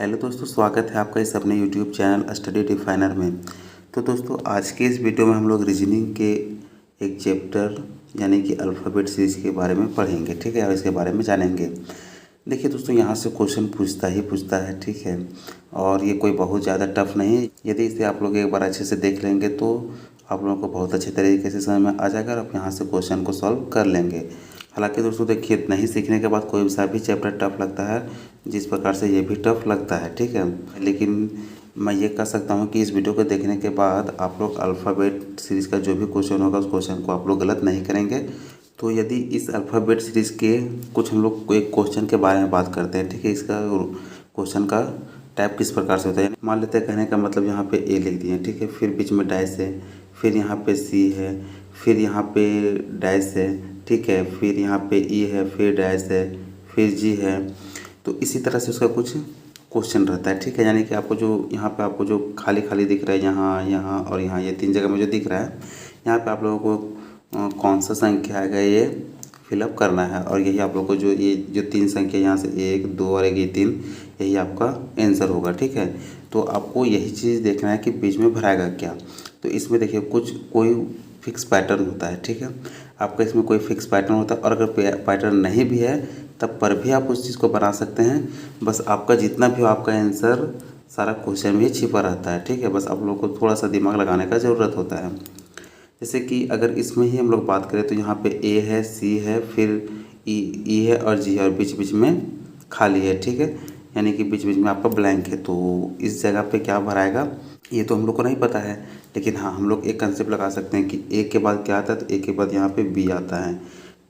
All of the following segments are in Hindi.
हेलो दोस्तों, स्वागत है आपका इस अपने यूट्यूब चैनल स्टडी डिफाइनर में। तो दोस्तों, आज के इस वीडियो में हम लोग रीजनिंग के एक चैप्टर यानी कि अल्फ़ाबेट सीरीज़ के बारे में पढ़ेंगे, ठीक है, और इसके बारे में जानेंगे। देखिए दोस्तों, यहाँ से क्वेश्चन पूछता है, ठीक है, और ये कोई बहुत ज़्यादा टफ नहीं है। यदि इसे आप लोग एक बार अच्छे से देख लेंगे तो आप लोगों को बहुत अच्छे तरीके से समझ में आ जाएगा और आप यहाँ से क्वेश्चन को सॉल्व कर लेंगे। हालांकि दोस्तों देखिए, नहीं सीखने के बाद कोई सा भी चैप्टर टफ लगता है, जिस प्रकार से ये भी टफ लगता है, ठीक है। लेकिन मैं ये कह सकता हूँ कि इस वीडियो को देखने के बाद आप लोग अल्फ़ाबेट सीरीज़ का जो भी क्वेश्चन होगा उस क्वेश्चन को आप लोग गलत नहीं करेंगे। तो यदि इस अल्फ़ाबेट सीरीज़ के कुछ हम लोग एक क्वेश्चन के बारे में बात करते हैं, ठीक है। इसका क्वेश्चन का टाइप किस प्रकार से होता है, मान लेते हैं कहने का मतलब यहाँ पे ए लिख दिए, ठीक है, फिर बीच में डैश है, फिर यहाँ पे सी है, फिर यहाँ पे डैश है, ठीक है, फिर यहाँ पे ई है, फिर डैश है, फिर जी है। तो इसी तरह से उसका कुछ क्वेश्चन रहता है, ठीक है। यानी कि आपको जो यहाँ पे आपको जो खाली खाली दिख रहा है, यहाँ यहाँ और यहाँ, ये तीन जगह में जो दिख रहा है, यहाँ पे आप लोगों को कौन सा संख्या आएगा ये फिलअप करना है। और यही आप लोग को जो ये जो तीन संख्या यहाँ से 1 2 और 1 ये 3, यही आपका आंसर होगा, ठीक है। तो आपको यही चीज़ देखना है कि बीच में भराएगा क्या। तो इसमें देखिए कोई फिक्स पैटर्न होता है, ठीक है। आपका इसमें कोई फिक्स पैटर्न होता है, और अगर पैटर्न नहीं भी है तब पर भी आप उस चीज़ को बना सकते हैं। बस आपका जितना भी हो आपका आंसर सारा क्वेश्चन में छिपा रहता है, ठीक है। बस आप लोग को थोड़ा सा दिमाग लगाने का ज़रूरत होता है। जैसे कि अगर इसमें ही हम लोग बात करें तो यहाँ पे ए है, सी है, फिर ई है और जी है, और बीच बीच में खाली है, ठीक है। यानी कि बीच बीच में आपका ब्लैंक है। तो इस जगह पे क्या भराएगा ये तो हम लोग को नहीं पता है, लेकिन हाँ, हम लोग एक कंसेप्ट लगा सकते हैं कि ए के बाद क्या आता है। तो ए के बाद यहाँ पे बी आता है,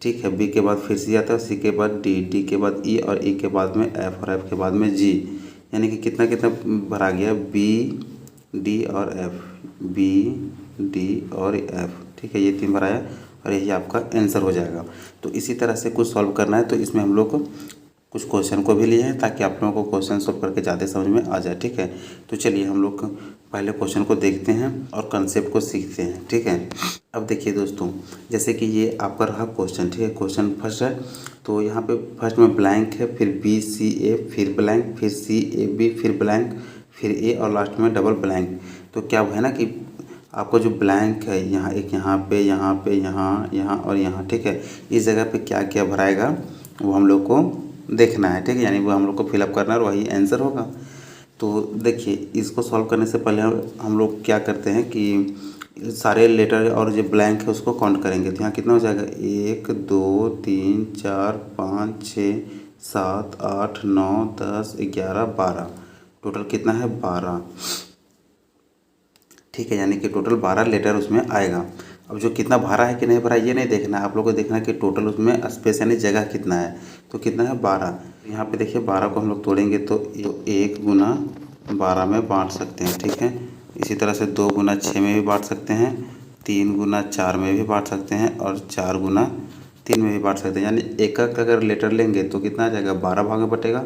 ठीक है, बी के बाद फिर सी आता है, सी के बाद डी, डी के बाद ई, और ई के बाद में एफ, और एफ के बाद में जी। यानी कि कितना कितना भरा गया, बी डी और एफ, बी डी और एफ, ठीक है, ये तीन भराया और यही आपका आंसर हो जाएगा। तो इसी तरह से कुछ सॉल्व करना है। तो इसमें हम लोग कुछ क्वेश्चन को भी लिए हैं ताकि आप लोगों को क्वेश्चन सॉल्व करके ज़्यादा समझ में आ जाए, ठीक है। तो चलिए हम लोग पहले क्वेश्चन को देखते हैं और कंसेप्ट को सीखते हैं, ठीक है। अब देखिए दोस्तों, जैसे कि ये आपका रहा क्वेश्चन, ठीक है, क्वेश्चन फर्स्ट है। तो यहाँ पे फर्स्ट में ब्लैंक है, फिर बी सी ए, फिर ब्लैंक, फिर सी ए बी, फिर ब्लैंक, फिर ए, और लास्ट में डबल ब्लैंक। तो क्या हुआ है ना कि आपको जो ब्लैंक है यहाँ एक, यहाँ पे, यहाँ पे, यहाँ, यहाँ और यहाँ, ठीक है, इस जगह पे क्या क्या भराएगा वो हम लोग को देखना है, ठीक है। यानी वो हम लोग को फिलअप करना है और वही आंसर होगा। तो देखिए, इसको सॉल्व करने से पहले हम लोग क्या करते हैं कि सारे लेटर और जो ब्लैंक है उसको काउंट करेंगे। तो यहाँ कितना हो जाएगा, 1 2 3 4 5 6 7 8 9 10 11 12, टोटल कितना है 12, ठीक है। यानी कि टोटल 12 लेटर उसमें आएगा। अब जो कितना भरा है कि नहीं भरा ये नहीं देखना है, आप लोगों को देखना है कि टोटल उसमें स्पेस यानी जगह कितना है। तो कितना है 12। यहाँ पे देखिए 12 को हम लोग तोड़ेंगे तो 1 गुना 12 में बांट सकते हैं, ठीक है। इसी तरह से 2 गुना 6 में भी बांट सकते हैं, 3 गुना 4 में भी बांट सकते हैं, और 4 गुना 3 में भी बांट सकते हैं। यानी एक एक अगर लेटर लेंगे तो कितना आ जाएगा, 12 भाग में बटेगा।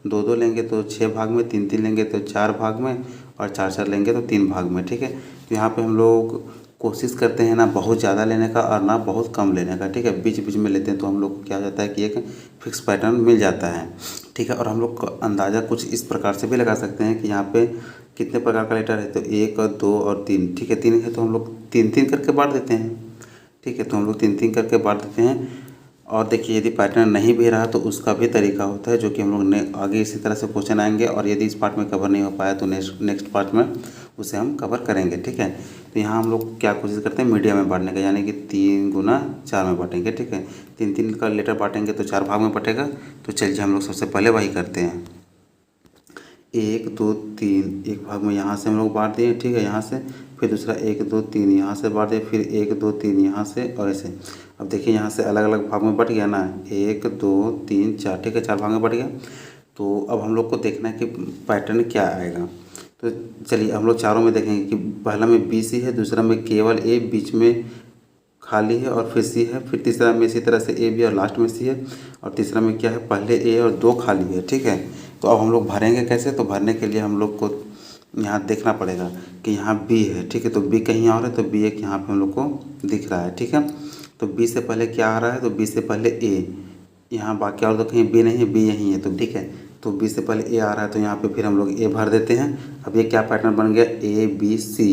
2 2 लेंगे तो 6 भाग में, 3 3 लेंगे तो 4 भाग में, और 4 4 लेंगे तो 3 भाग में, ठीक है। तो यहाँ पे हम लोग कोशिश करते हैं ना बहुत ज़्यादा लेने का और ना बहुत कम लेने का, ठीक है। बीच बीच में लेते हैं तो हम लोग को क्या हो जाता है कि एक फिक्स पैटर्न मिल जाता है, ठीक है। और हम लोग अंदाज़ा कुछ इस प्रकार से भी लगा सकते हैं कि यहाँ पे कितने प्रकार का लेटर है। तो 1 और 2 और 3, ठीक है, 3 है तो हम लोग 3 3 करके बांट देते हैं, ठीक है। तो हम लोग 3 3 करके बांट देते हैं। और देखिए, यदि पैटर्न नहीं भी रहा तो उसका भी तरीका होता है, जो कि हम लोग ने आगे इसी तरह से क्वेश्चन आएंगे। और यदि इस पार्ट में कवर नहीं हो पाया तो नेक्स्ट पार्ट में उसे हम कवर करेंगे, ठीक है। तो यहाँ हम लोग क्या कोशिश करते हैं, मीडियम में बांटने का, यानी कि 3 गुना 4 में बांटेंगे, ठीक है। 3 3 का लेटर बांटेंगे तो 4 भाग में बटेगा। तो चलिए हम लोग सबसे पहले वही करते हैं। 1 2 3 एक भाग में यहाँ से हम लोग बांट दिए, ठीक है, यहाँ से। फिर दूसरा 1 2 3 यहाँ से बांट दिए, फिर 1 2 3 यहाँ से, और ऐसे। अब देखिए यहाँ से अलग अलग भाग में बट गया ना, 1 2 3 4, ठीक है, 4 भाग में बट गया। तो अब हम लोग को देखना है कि पैटर्न क्या आएगा। तो चलिए हम लोग चारों में देखेंगे कि पहला में बी सी है, दूसरा में केवल ए, बीच में खाली है और फिर सी है, फिर तीसरा में इसी तरह से ए बी और लास्ट में सी है, और तीसरा में क्या है, पहले ए और 2 खाली है, ठीक है। तो अब हम लोग भरेंगे कैसे, तो भरने के लिए हम लोग को यहाँ देखना पड़ेगा कि यहाँ बी है, ठीक है। तो बी कहीं और है तो बी एक यहाँ पे हम लोग को दिख रहा है, ठीक है। तो बी से पहले क्या आ रहा है, तो बी से पहले ए, यहाँ बाकी और तो कहीं बी नहीं है, बी यहीं है, तो ठीक है। तो बी से पहले ए आ रहा है तो यहाँ पे फिर हम लोग ए भर देते हैं। अब ये क्या पैटर्न बन गया, ए बी सी,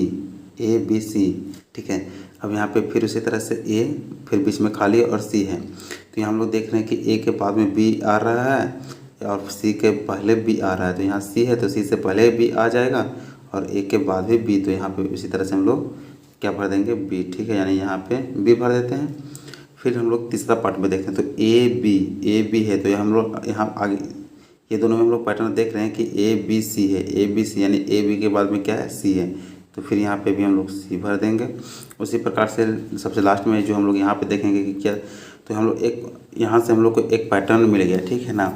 ए बी सी, ठीक है। अब यहाँ पे फिर उसी तरह से ए, फिर बीच में खाली और सी है। तो यहाँ हम लोग देख रहे हैं कि ए के बाद में बी आ रहा है और सी के पहले बी आ रहा है। तो यहाँ सी है तो सी से पहले बी आ जाएगा और ए के बाद भी बी, तो यहाँ पे इसी तरह से हम लोग क्या भर देंगे, बी, ठीक है। यानी यहाँ पे बी भर देते हैं। फिर हम लोग तीसरा पार्ट में देखते हैं तो ए बी है, तो ये हम लोग यहाँ आगे ये दोनों में हम लोग पैटर्न देख रहे हैं कि ए बी सी है, ए बी सी, यानी ए बी के बाद में क्या है, सी है। तो फिर यहाँ पे भी हम लोग सी भर देंगे। उसी प्रकार से सबसे लास्ट में जो हम लोग यहाँ पे देखेंगे कि क्या, तो हम लोग एक यहाँ से हम लोग को एक पैटर्न मिल गया, ठीक है ना।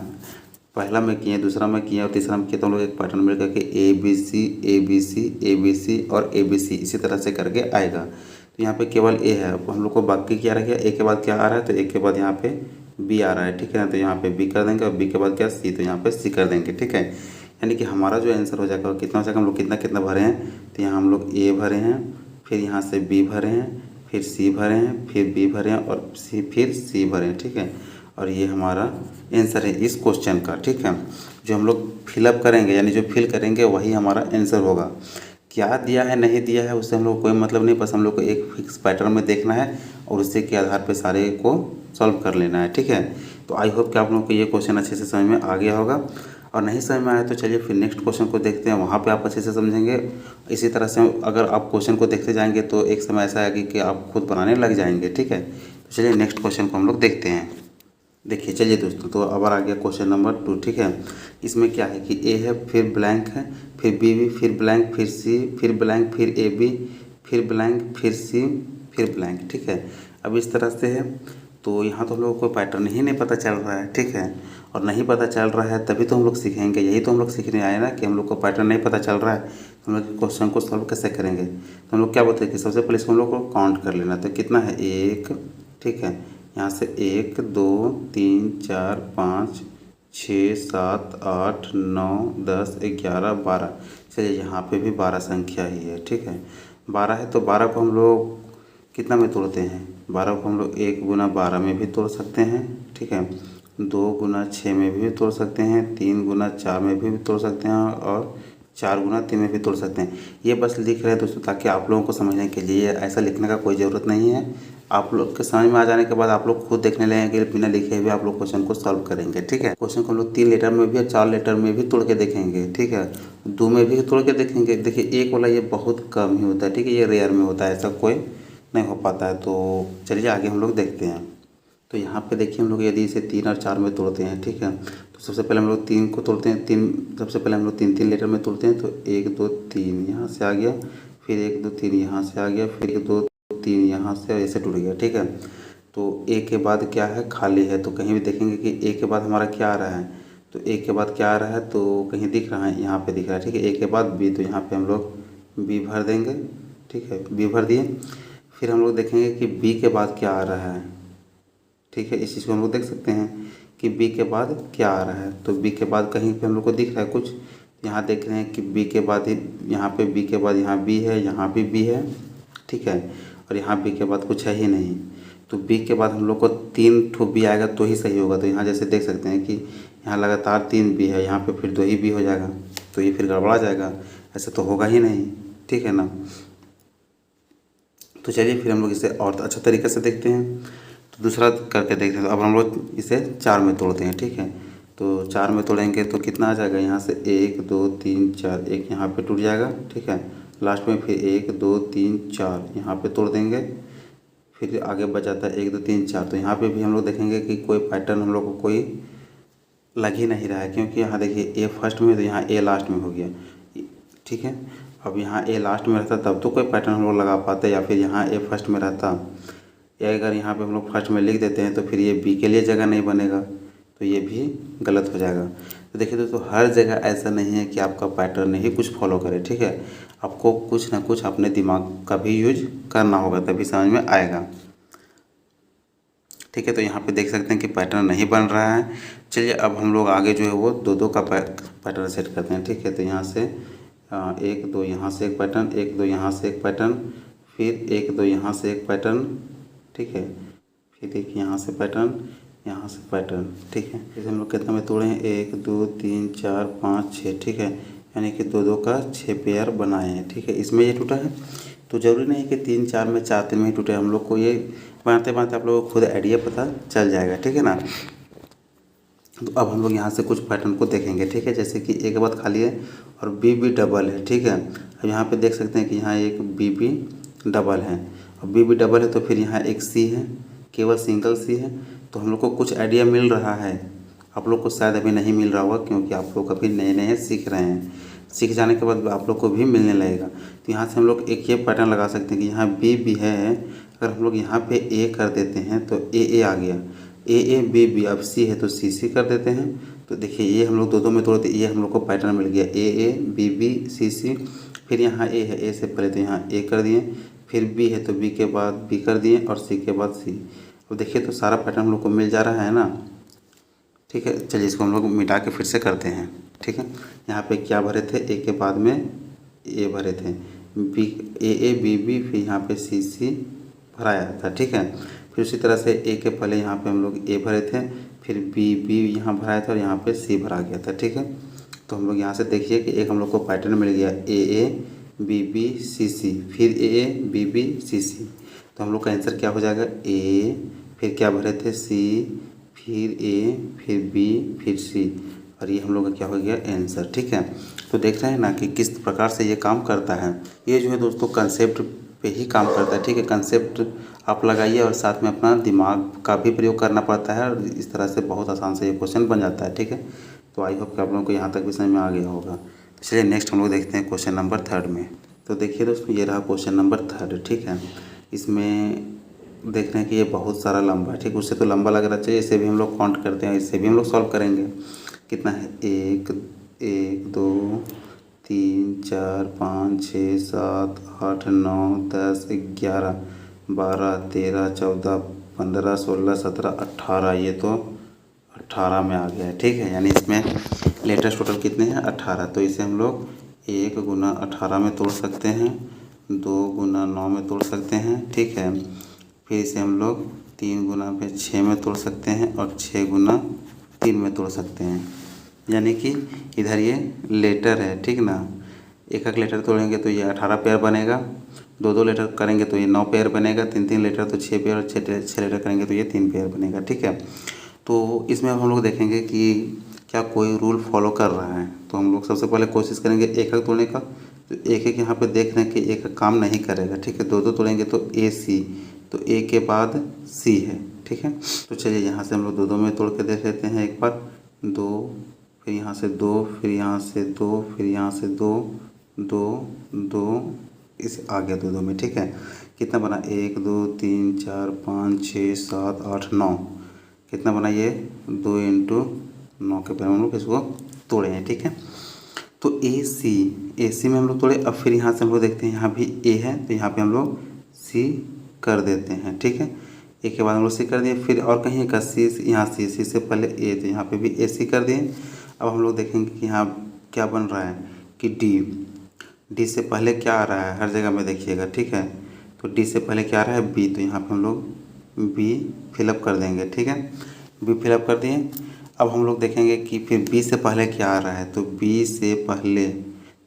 पहला में किए, दूसरा में किए और तीसरा में किए, तो हम लोग एक पैटर्न मिल गया कि A B C, A B C, A B C और ए बी सी, इसी तरह से करके आएगा। तो यहाँ पे केवल ए है, अब हम लोग को बाकी क्या रह गया, ए के बाद क्या आ रहा है, तो ए के बाद यहाँ पे बी आ रहा है, ठीक है ना। तो यहाँ पे बी कर देंगे और बी के बाद क्या, सी, तो यहाँ पे सी कर देंगे, ठीक है। यानी कि हमारा जो आंसर हो जाएगा कितना हो जाएगा, हम लोग कितना कितना भरे हैं, तो यहाँ हम लोग ए भरे हैं, फिर यहाँ से बी भरे हैं, फिर सी भरे हैं, फिर बी भरे हैं और सी, फिर सी भरे हैं, ठीक है। और ये हमारा आंसर है इस क्वेश्चन का, ठीक है। जो हम लोग फिलअप करेंगे यानी जो फिल करेंगे वही हमारा आंसर होगा। क्या दिया है नहीं दिया है उससे हम लोग कोई मतलब नहीं, बस हम लोग को एक फिक्स पैटर्न में देखना है और उसी के आधार पे सारे को सॉल्व कर लेना है, ठीक है। तो आई होप कि आप लोगों को ये क्वेश्चन अच्छे से समझ में आ गया होगा, और नहीं समझ में आया तो चलिए फिर नेक्स्ट क्वेश्चन को देखते हैं, वहाँ पे आप अच्छे से समझेंगे। इसी तरह से अगर आप क्वेश्चन को देखते जाएंगे तो एक समय ऐसा आएगा कि आप खुद बनाने लग जाएंगे, ठीक है। तो चलिए नेक्स्ट क्वेश्चन को हम लोग देखते हैं। देखिए चलिए दोस्तों, तो अब आ गया क्वेश्चन नंबर 2, ठीक है। इसमें क्या है कि ए है, फिर ब्लैंक है, फिर बी भी, फिर ब्लैंक, फिर सी, फिर ब्लैंक, फिर ए बी, फिर ब्लैंक, फिर सी, फिर ब्लैंक, ठीक है। अब इस तरह से है, तो यहाँ तो हम लोगों को पैटर्न ही नहीं पता चल रहा है, ठीक है। और नहीं पता चल रहा है तभी तो हम लोग सीखेंगे, यही तो हम लोग सीखने आए ना कि हम लोग को पैटर्न नहीं पता चल रहा है तो हम लोग क्वेश्चन को सॉल्व कैसे करेंगे। तो हम लोग क्या बोलते हैं कि सबसे पहले इसको हम लोग को काउंट कर लेना, तो कितना है, एक, ठीक है। यहाँ से 1 2 3 4 5 6 7 8 9 10 11 12, चलिए यहाँ पे भी 12 संख्या ही है, ठीक है। 12 है तो 12 को हम लोग कितना में तोड़ते हैं, 12 को हम लोग 1 गुना 12 में भी तोड़ सकते हैं, ठीक है। 2 गुना 6 में भी तोड़ सकते हैं, 3 गुना 4 में भी तोड़ सकते हैं और 4 गुना 3 में भी तोड़ सकते हैं। ये बस लिख रहे हैं दोस्तों ताकि आप लोगों को समझने के लिए, ऐसा लिखने का कोई ज़रूरत नहीं है। आप लोग के समझ में आ जाने के बाद आप लोग खुद देखने लगेंगे, बिना लिखे हुए आप लोग क्वेश्चन को सॉल्व करेंगे, ठीक है। क्वेश्चन को हम लोग 3 लेटर में भी और 4 लेटर में भी तोड़ के देखेंगे, ठीक है। 2 में भी तोड़ के देखेंगे। देखिए एक वाला ये बहुत कम ही होता है, ठीक है, ये रेयर में होता है, ऐसा कोई नहीं हो पाता है। तो चलिए आगे हम लोग देखते हैं। तो यहाँ पे देखिए हम लोग यदि इसे 3 और 4 में तोड़ते हैं, ठीक है, तो सबसे पहले हम लोग 3 को तोड़ते हैं, 3 सबसे पहले हम लोग 3 लेटर में तोड़ते हैं। तो 1 2 3 यहाँ से आ गया, फिर 1 2 3 यहाँ से आ गया, फिर 1 2 3 यहाँ से, ऐसे टूट गया, ठीक है। तो ए के बाद क्या है, खाली है। तो कहीं भी देखेंगे कि ए के बाद हमारा क्या आ रहा है, तो ए के बाद क्या आ रहा है, तो कहीं दिख रहा है, यहाँ पे दिख रहा है, ठीक है। ए के बाद बी, तो यहाँ पे हम लोग बी भर देंगे, ठीक है, बी भर दिए। फिर हम लोग देखेंगे कि बी के बाद क्या आ रहा है, ठीक है। इस चीज़ को हम लोग देख सकते हैं कि बी के बाद क्या आ रहा है। तो बी के बाद कहीं पे हम लोग को दिख रहा है कुछ, यहाँ देख रहे हैं कि बी के बाद ही, यहाँ पे बी के बाद यहाँ बी है, यहाँ भी बी है, ठीक है, और यहाँ बी के बाद कुछ है ही नहीं। तो बी के बाद हम लोग को 3 ठो बी आएगा तो ही सही होगा। तो यहाँ जैसे देख सकते हैं कि यहाँ लगातार 3 बी है, यहाँ पे फिर 2 ही बी हो जाएगा, तो ये फिर गड़बड़ा जाएगा, ऐसे तो होगा ही नहीं, ठीक है ना। तो चलिए फिर हम लोग इसे और अच्छा तरीके से देखते हैं। तो दूसरा करके देखते हैं। तो अब हम लोग इसे 4 में तोड़ते हैं, ठीक है। तो 4 में तोड़ेंगे तो कितना आ जाएगा, यहाँ से 1 2 3 4, एक यहाँ पे टूट जाएगा, ठीक है। लास्ट में फिर 1 2 3 4 यहाँ पे तोड़ देंगे, फिर आगे बच जाता है 1 2 3 4। तो यहाँ पे भी हम लोग देखेंगे कि कोई पैटर्न हम लोग को कोई लग ही नहीं रहा है, क्योंकि यहाँ देखिए ए फर्स्ट में, तो यहाँ ए लास्ट में हो गया, ठीक है। अब यहाँ ए लास्ट में रहता तब तो कोई पैटर्न हम लोग लगा पाते, या फिर यहाँ ए फर्स्ट में रहता, या अगर यहाँ पे हम लोग फर्स्ट में लिख देते हैं तो फिर ये बी के लिए जगह नहीं बनेगा, तो ये भी गलत हो जाएगा। तो देखिए दोस्तों, हर जगह ऐसा नहीं है कि आपका पैटर्न ही कुछ फॉलो करे, ठीक है। आपको कुछ ना कुछ अपने दिमाग का भी यूज करना होगा, तभी समझ में आएगा, ठीक है। तो यहाँ पे देख सकते हैं कि पैटर्न नहीं बन रहा है। चलिए अब हम लोग आगे जो है वो 2 का पैटर्न सेट करते हैं, ठीक है। तो यहाँ से 1 2 यहाँ से एक पैटर्न, 1 2 यहाँ से एक पैटर्न, फिर 1 2 यहाँ से एक पैटर्न, ठीक है, फिर एक यहाँ से पैटर्न, यहाँ से पैटर्न, ठीक है। जैसे हम लोग कितना में तोड़े हैं, 1 2 3 4 5 6, ठीक है, यानी कि 2 2 का 6 पेयर बनाए हैं, ठीक है। इसमें ये टूटा है, तो ज़रूरी नहीं है कि 3 4 में 4 3 में ही टूटे। हम लोग को ये बनाते बनाते आप लोगों को खुद आइडिया पता चल जाएगा, ठीक है ना। तो अब हम लोग यहाँ से कुछ पैटर्न को देखेंगे, ठीक है। जैसे कि ए के बाद खाली है और बी बी डबल है, ठीक है। अब यहाँ पे देख सकते हैं कि यहाँ एक बी बी डबल है और बी बी डबल है, तो फिर यहाँ एक सी है, केवल सिंगल सी है। तो हम लोग को कुछ आइडिया मिल रहा है, आप लोग को शायद अभी नहीं मिल रहा होगा, क्योंकि आप लोग अभी नए नए सीख रहे हैं। सीख जाने के बाद आप लोग को भी मिलने लगेगा। तो यहाँ से हम लोग एक ये पैटर्न लगा सकते हैं कि यहाँ बी बी है, अगर हम लोग यहाँ पे ए कर देते हैं तो ए आ गया, ए बी बी। अब सी है तो सी कर देते हैं। तो देखिए ये हम लोग दो में तोड़ते, ये हम लोग को पैटर्न मिल गया, ए बी बी सी। फिर यहाँ ए है, ए से पहले तो यहाँ ए कर दिए, फिर बी है तो बी के बाद बी कर दिए और सी के बाद सी। अब देखिए तो सारा पैटर्न हम लोग को मिल जा रहा है ना, ठीक है। चलिए इसको हम लोग मिटा के फिर से करते हैं, ठीक है। यहाँ पे क्या भरे थे, ए के बाद में ए भरे थे, बी ए बी बी, फिर यहाँ पे सी भराया था, ठीक है। फिर उसी तरह से ए के पहले यहाँ पे हम लोग ए भरे थे, फिर बी यहाँ भराया था और यहाँ पे सी भरा गया था, ठीक है। तो हम लोग यहाँ से देखिए कि एक हम लोग को पैटर्न मिल गया, ए बी बी सी, फिर ए बी बी सी। तो हम लोग का आंसर क्या हो जाएगा, ए, फिर क्या भरे थे सी, फिर ए, फिर बी, फिर सी, और ये हम लोग का क्या हो गया आंसर, ठीक है। तो देख रहे हैं ना कि किस प्रकार से ये काम करता है। ये जो है दोस्तों कंसेप्ट पे ही काम करता है, ठीक है। कंसेप्ट आप लगाइए और साथ में अपना दिमाग का भी प्रयोग करना पड़ता है, और इस तरह से बहुत आसान से ये क्वेश्चन बन जाता है, ठीक है। तो आई होप कि आप लोगों को यहाँ तक भी समझ में आ गया होगा। चलिए नेक्स्ट हम लोग देखते हैं क्वेश्चन नंबर 3 में। तो देखिए दोस्तों ये रहा क्वेश्चन नंबर 3, ठीक है। इसमें देख रहे हैं कि ये बहुत सारा लंबा है, ठीक। उससे तो लंबा लग रहा चाहिए, इसे भी हम लोग काउंट करते हैं, इससे भी हम लोग सॉल्व करेंगे। कितना है, 1 2 3 4 5 6 7 8 9 10 11 12 13 14 15 16 17 18, ये तो 18 में आ गया है, ठीक है। यानी इसमें लेटेस्ट टोटल कितने हैं, 18। तो इसे हम लोग 1 गुना 18 में तोड़ सकते हैं, 2 गुना 9 में तोड़ सकते हैं, ठीक है। फिर इसे हम लोग 3 गुना पे 6 में तोड़ सकते हैं और 6 गुना 3 में तोड़ सकते हैं। यानी कि इधर ये लेटर है, ठीक ना। एक एक लेटर तोड़ेंगे तो ये 18 पेयर बनेगा, 2 लेटर करेंगे तो ये 9 पेयर बनेगा, 3 लेटर तो 6 पेयर, और 6 लेटर करेंगे तो ये 3 पेयर बनेगा, ठीक है। तो इसमें हम लोग देखेंगे कि क्या कोई रूल फॉलो कर रहा है। तो हम लोग सबसे पहले कोशिश करेंगे एक एक तोड़ने का। तो एक यहाँ पे देख रहे हैं कि एक काम नहीं करेगा, ठीक है। 2 तोड़ेंगे तो ए सी, तो ए के बाद सी है, ठीक है। तो चलिए यहाँ से हम लोग 2 में तोड़ के देख लेते हैं एक बार। 2, फिर यहाँ से 2, फिर यहाँ से 2, फिर यहाँ से 2 2 2, इस आ गया 2 में, ठीक है। कितना बना, 1 2 3 4 5 6 7 8 9, कितना बना ये 2 × 9 के पैर हम लोग इसको तोड़े हैं, ठीक है। तो ए सी में हम लोग तोड़े। अब फिर यहाँ से हम लोग देखते हैं, यहाँ भी ए है तो यहाँ पे हम लोग सी कर देते हैं, ठीक है। ए के बाद हम लोग सी कर दिए, फिर और कहीं का सी, यहाँ सी से पहले ए, तो यहाँ पे भी ए सी कर दिए। अब हम लोग देखेंगे कि यहाँ क्या बन रहा है कि डी से पहले क्या आ रहा है, हर जगह में देखिएगा, ठीक है। तो डी से पहले क्या आ रहा है, बी, तो यहाँ पे हम लोग बी फिलअप कर देंगे, ठीक है। बी फिलअप कर दिए। अब हम लोग देखेंगे कि फिर बी से पहले क्या आ रहा है, तो बी से पहले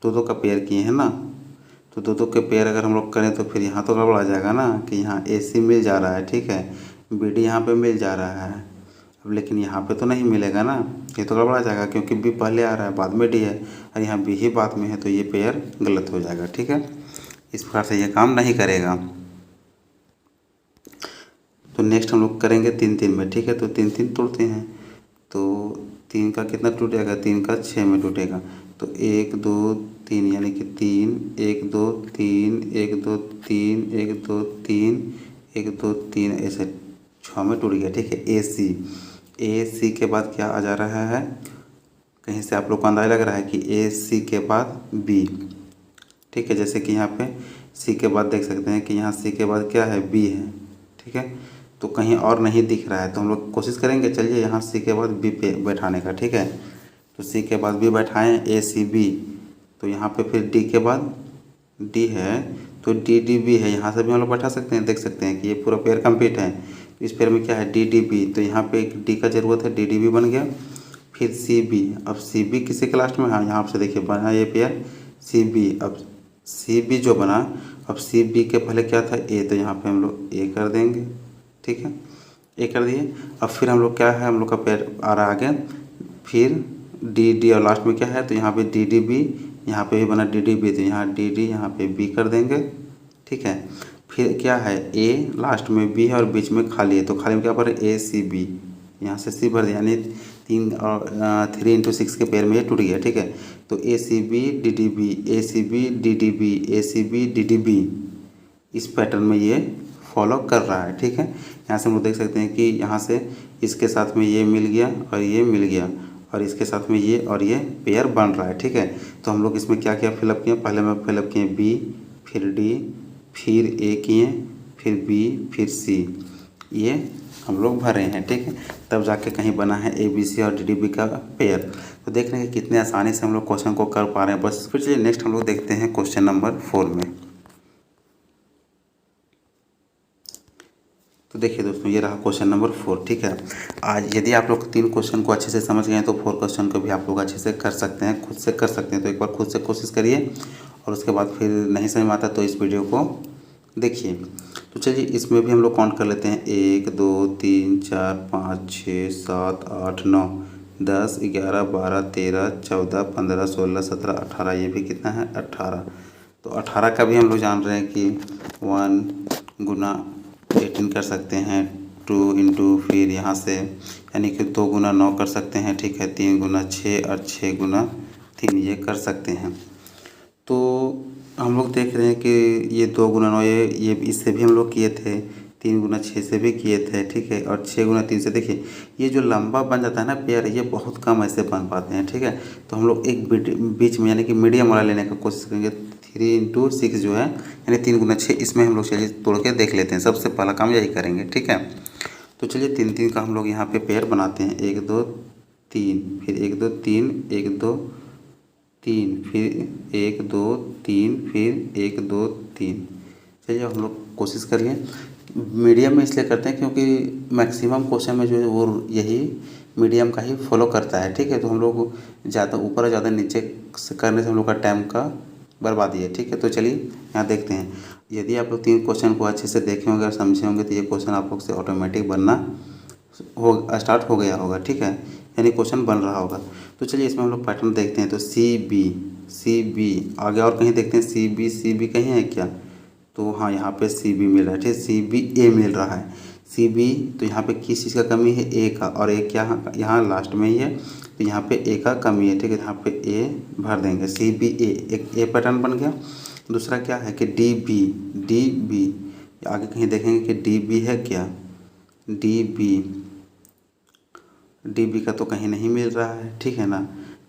2 का पेयर किए हैं ना, तो 2 के पेयर अगर हम लोग करें तो फिर यहाँ तो गड़बड़ आ जाएगा ना कि यहाँ ए सी मिल जा रहा है, ठीक है, बी डी यहाँ पे मिल जा रहा है। अब लेकिन यहाँ पे तो नहीं मिलेगा ना, ये तो गड़बड़ आ जाएगा, क्योंकि बी पहले आ रहा है बाद में डी है, और यहाँ बी ही बाद में है, तो ये पेयर गलत हो जाएगा, ठीक है। इस प्रकार से ये काम नहीं करेगा। तो नेक्स्ट हम लोग करेंगे 3 में, ठीक है। तो 3 तोड़ते हैं, तो 3 का कितना टूटेगा, 3 का 6 में टूटेगा। तो 1 2 3, यानी कि 3 1 2 3 1 2 3 1 2 3 1 2 3, ऐसे 6 में टूट गया, ठीक है। ए सी के बाद क्या आ जा रहा है, कहीं से आप लोग को अंदाजा लग रहा है कि ए सी के बाद बी, ठीक है। जैसे कि यहाँ पे सी के बाद देख सकते हैं कि यहाँ सी के बाद क्या है, बी है, ठीक है। तो कहीं और नहीं दिख रहा है, तो हम लोग कोशिश करेंगे, चलिए यहाँ सी के बाद बी पे बैठाने का, ठीक है। तो सी के बाद बी बैठाएँ, ए सी बी, तो यहाँ पे फिर डी के बाद डी है, तो डी डी बी है, यहाँ से भी हम लोग बैठा सकते हैं, देख सकते हैं कि ये पूरा पेयर कंप्लीट है। इस पेयर में क्या है डी डी बी, तो यहाँ पे एक डी का ज़रूरत है, डी डी बी बन गया। फिर सी बी, अब सी बी किसी के लास्ट में, हाँ यहाँ से देखिए बना ये पेयर सी बी। अब सी बी जो बना, अब सी बी के पहले क्या था ए, तो यहाँ पे हम लोग ए कर देंगे, ठीक है ए कर दिए। अब फिर हम लोग क्या है, हम लोग का पेयर आ रहा आगे, फिर डी डी और लास्ट में क्या है, तो यहाँ पे डी डी बी, यहाँ पे भी बना डी डी बी, तो यहाँ डी डी यहाँ पे बी कर देंगे, ठीक है। फिर क्या है ए लास्ट में बी है और बीच में खाली है, तो खाली में क्या पर ए सी बी, यहाँ से सी भर दिया, यानी 3 और 3 × 6 के पेयर में ये टूट गया, ठीक है। तो A C B D D B, A C B D D B, A C B D D B, इस पैटर्न में ये फॉलो कर रहा है, ठीक है। यहाँ से हम लोग देख सकते हैं कि यहाँ से इसके साथ में ये मिल गया और ये मिल गया, और इसके साथ में ये और ये पेयर बन रहा है, ठीक है। तो हम लोग इसमें क्या क्या फिलअप किए, पहले में फिलअप किए बी, फिर डी, फिर ए किए, फिर बी, फिर सी, ये हम लोग भरे हैं, ठीक है। तब जाके कहीं बना है ए बी सी और डी डी बी का पेयर। तो देख रहे हैं कि कितने आसानी से हम लोग क्वेश्चन को कर पा रहे हैं बस। फिर चलिए नेक्स्ट हम लोग देखते हैं क्वेश्चन नंबर 4 में। तो देखिए दोस्तों, ये रहा क्वेश्चन नंबर 4, ठीक है। आज यदि आप लोग 3 क्वेश्चन को अच्छे से समझ गए हैं तो 4 क्वेश्चन को भी आप लोग अच्छे से कर सकते हैं, खुद से कर सकते हैं। तो एक बार खुद से कोशिश करिए और उसके बाद फिर नहीं समझ में आता तो इस वीडियो को देखिए। तो चलिए इसमें भी हम लोग काउंट कर लेते हैं, 1 2 3 4 5 6 7 8 9 10 11 12 13 14 15 16 17 18, ये भी कितना है 18। तो 18 का भी हम लोग जान रहे हैं कि 1 गुना 18 कर सकते हैं, 2 इंटू फिर यहाँ से यानी कि 2 गुना 9 कर सकते हैं, ठीक है। 3 गुना 6 और 6 गुना 3 ये कर सकते हैं। तो हम लोग देख रहे हैं कि ये 2 गुना 9 ये इससे भी हम लोग किए थे, 3 गुना 6 से भी किए थे, ठीक है। और 6 गुना 3 से देखिए ये जो लंबा बन जाता है ना पेयर, ये बहुत कम ऐसे बन पाते हैं, ठीक है। तो हम लोग एक बीच में यानी कि मीडियम वाला लेने का कोशिश करेंगे। 3 × 6 जो है यानी 3 गुना 6, इसमें हम लोग चलिए तोड़ के देख लेते हैं। सबसे पहला काम यही करेंगे, ठीक है। तो चलिए 3 3 का हम लोग यहाँ पे पेयर बनाते हैं, 1 2 3, फिर 1 2 3 1 2 3, फिर 1 2 3, फिर 1 2 3। चलिए हम लोग कोशिश करिए। मीडियम में इसलिए करते हैं क्योंकि मैक्सिमम क्वेश्चन में जो है वो यही मीडियम का ही फॉलो करता है, ठीक है। तो हम लोग ज़्यादा ऊपर और ज़्यादा नीचे से करने से हम लोग का टाइम का बर्बादी है, ठीक है। तो चलिए यहाँ देखते हैं। यदि आप लोग 3 क्वेश्चन को अच्छे से देखे होंगे और समझे होंगे तो ये क्वेश्चन आप लोग से ऑटोमेटिक बनना स्टार्ट हो गया होगा, ठीक है, यानी क्वेश्चन बन रहा होगा। तो चलिए इसमें हम लोग पैटर्न देखते हैं। तो सी बी आगे और कहीं देखते हैं, सी बी कहीं है क्या, तो हाँ यहाँ पे सी बी मिल रहा है, ठीक है। सी बी ए मिल रहा है, सी बी, तो यहाँ पे किस चीज़ का कमी है, ए का, और ए क्या यहाँ लास्ट में ही है, तो यहाँ पे ए का कमी है, ठीक है। यहाँ पे ए भर देंगे, सी बी ए, एक ए पैटर्न बन गया। दूसरा क्या है कि डी बी आगे कहीं देखेंगे कि डी बी है क्या, डी बी का तो कहीं नहीं मिल रहा है, ठीक है ना।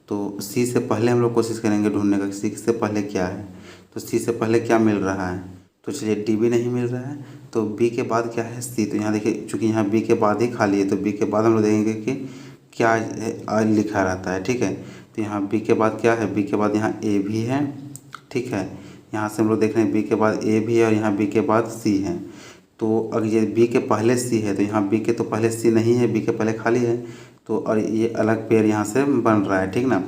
तो सी से पहले हम लोग कोशिश करेंगे ढूंढने का, सी से पहले क्या है, तो सी से पहले क्या मिल रहा है, तो चलिए डी बी नहीं मिल रहा है। तो बी के बाद क्या है, सी, तो यहाँ देखिए चूँकि यहाँ बी के बाद ही खाली है, तो बी के बाद हम लोग देखेंगे कि क्या लिखा रहता है, ठीक है। तो यहाँ बी के बाद क्या है, बी के बाद यहाँ ए भी है, ठीक है। यहाँ से हम लोग देख रहे हैं बी के बाद ए भी है और यहाँ बी के बाद सी है। तो अगर ये बी के पहले सी है तो यहाँ बी के तो पहले सी नहीं है, बी के पहले खाली है, तो और ये अलग पेयर यहाँ से बन रहा है, ठीक ना।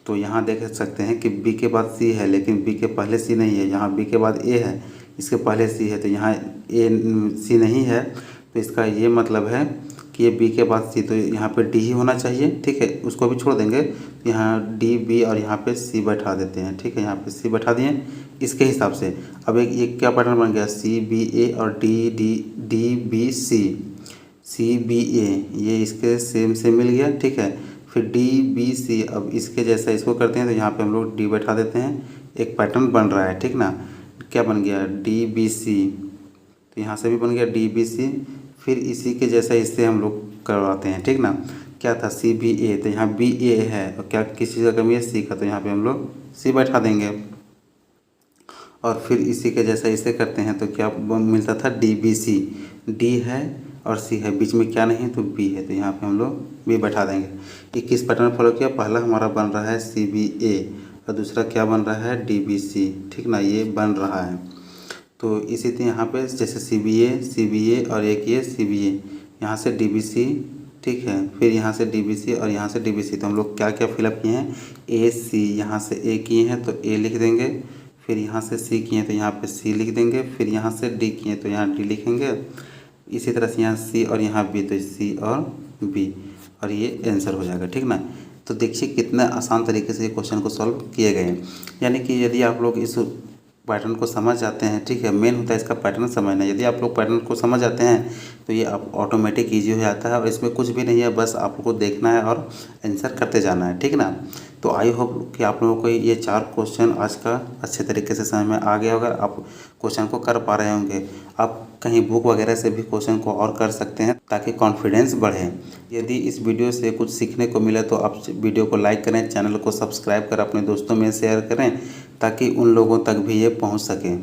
तो यहाँ देख सकते हैं कि बी के बाद सी है लेकिन बी के पहले सी नहीं है, यहाँ बी के बाद ए है, इसके पहले सी है, तो यहाँ ए सी नहीं है, तो इसका ये मतलब है कि ये बी के बाद सी, तो यहाँ पे डी ही होना चाहिए, ठीक है। उसको भी छोड़ देंगे, यहाँ डी बी और यहाँ पे सी बैठा देते हैं, ठीक है। यहाँ पे सी बैठा दिए इसके हिसाब से। अब एक क्या पैटर्न बन गया, सी बी ए और डी बी सी बी ए, ये इसके सेम से मिल गया, ठीक है। फिर डी बी सी, अब इसके जैसा इसको करते हैं, तो यहाँ पे हम लोग डी बैठा देते हैं, एक पैटर्न बन रहा है, ठीक ना। क्या बन गया, डी बी सी, तो यहाँ से भी बन गया डी बी सी। फिर इसी के जैसा इससे हम लोग करवाते हैं, ठीक ना। क्या था, सी बी ए, तो यहाँ बी ए है और क्या किस चीज़ का कमी है, सी का, तो यहाँ पे हम लोग सी बैठा देंगे। और फिर इसी के जैसा इसे करते हैं तो क्या मिलता था, डी बी सी, डी है और सी है, बीच में क्या नहीं है तो बी है, तो यहाँ पे हम लोग बी बैठा देंगे। 21 पैटर्न फॉलो किया, पहला हमारा बन रहा है सी बी ए और दूसरा क्या बन रहा है, डी बी सी, ठीक ना, ये बन रहा है। तो इसी तरह यहाँ पे जैसे CBA और एक ये CBA, यहाँ से DBC, ठीक है, फिर यहाँ से DBC और यहाँ से DBC। तो हम लोग क्या क्या फिलअप किए हैं, AC, यहाँ से A किए हैं तो A लिख देंगे, फिर यहाँ से C किए हैं तो यहाँ पे C लिख देंगे, फिर यहाँ से D किए हैं तो यहाँ D लिखेंगे। इसी तरह से यहाँ C और यहाँ B, तो C और B, और ये आंसर हो जाएगा, ठीक ना। तो देखिए कितना आसान तरीके से ये क्वेश्चन को सॉल्व किए गए हैं। यानी कि यदि आप लोग इस पैटर्न को समझ जाते हैं, ठीक है, मेन होता है इसका पैटर्न समझना। यदि आप लोग पैटर्न को समझ जाते हैं तो ये आप ऑटोमेटिक ईजी हो जाता है, और इसमें कुछ भी नहीं है, बस आपको देखना है और आंसर करते जाना है, ठीक ना। तो आई होप कि आप लोगों को ये 4 क्वेश्चन आज का अच्छे तरीके से समझ में आ गया होगा। आप क्वेश्चन को कर पा रहे होंगे। आप कहीं बुक वगैरह से भी क्वेश्चन को और कर सकते हैं ताकि कॉन्फिडेंस बढ़े। यदि इस वीडियो से कुछ सीखने को मिले तो आप वीडियो को लाइक करें, चैनल को सब्सक्राइब कर अपने दोस्तों में शेयर करें ताकि उन लोगों तक भी ये पहुंच सके।